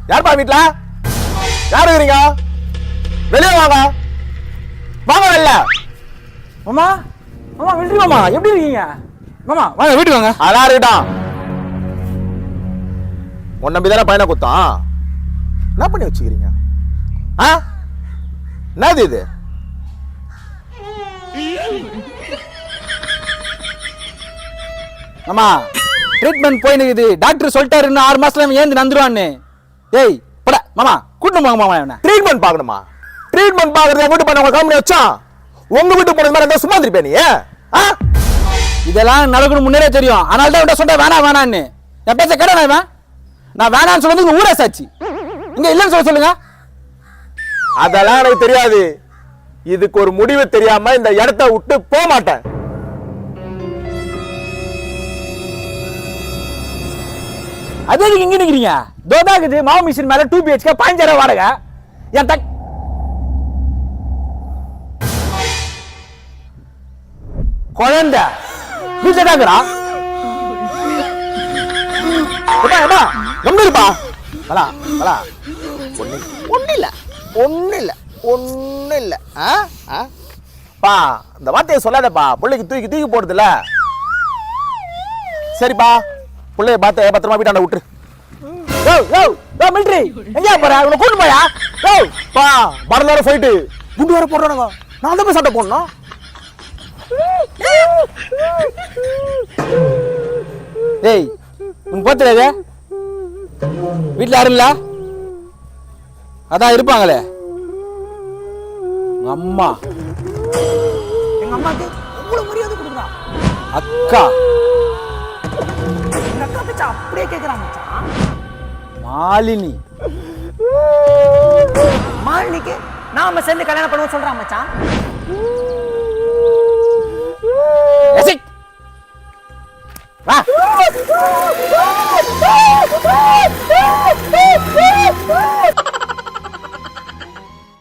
யாருப்பா வீட்டுல? யாரு இருக்கீங்க? வெளியே வாங்க. வாங்க வெளில. மாமா மாமா மிலிட்டரி மாமா எப்படி இருக்கீங்க? மாமா வாங்க வீட்டுக்கு வாங்க. அதான் இருக்கட்டும். உன் நம்பி தானே பையனை குத்தான். என்ன பண்ணி வச்சுக்கிறீங்க? என்னது இது? மாமா ட்ரீட்மெண்ட் போயினுக்குது. டாக்டர் சொல்லிட்டாரு இன்னும் 6 மாசத்துல ஏந்து நந்துருவான்னு. ஏய் பட மாமா கூட்டு போங்க மாமா. என்ன ட்ரீட்மெண்ட் பார்க்கணுமா? ட்ரீட்மெண்ட் பார்க்கறது என் வீட்டு பண்ண கம்பெனி வச்சான். உங்க வீட்டு போனது மாதிரி இருந்தா சும்மா இருப்பேன் நீ. இதெல்லாம் நடக்கணும் முன்னே தெரியும். அதனால தான் சொல்றேன் வேணாம் வேணான்னு. என் பேச்ச கேட்டா நான் வேணான்னு சொல்றது ஊரே சாட்சி. இங்க இல்லைன்னு சொல்லுங்க. அதெல்லாம் எனக்கு தெரியாது. இதுக்கு ஒரு முடிவு தெரியாம இந்த இடத்த விட்டு போக மாட்டேன். அது எதுக்கு இங்க நிக்கிறீங்க? தோதாக்குது மாவு மிஷின் மேல 2 BHK 15,000 வாடகை. என் தக் குழந்தை வீட்டுல தாக்குறா. நம்பிருப்பா. ஒண்ணு இல்ல. பா இந்த வார்த்தையை சொல்லாதப்பா. பிள்ளைக்கு தூக்கி போடுதுல. சரிப்பா பிள்ளைய பார்த்து பத்திரமா வீட்டாண்ட விட்டுரு. மிலிட்டரி எங்கயா போற? உன்னை கூட்டு போயா? பா பரலார போயிட்டு குண்டு வர போடுறானுங்க. நான் தான் போய் சண்டை போடணும். ஏய் உன் போத்துறாங்க வீட்டுல யாரும் இல்ல? அதான் இருப்பாங்களே உங்க அம்மா. எங்க அம்மாக்கு எவ்வளவு மரியாதை கொடுக்குறான். அக்கா எங்க அக்கா பேச்ச அப்படியே கேக்குறான் மச்சான். மாலினி மாலினிக்கு நாம சேர்ந்து கல்யாணம் பண்ணுவோம் சொல்றான் மச்சான். வா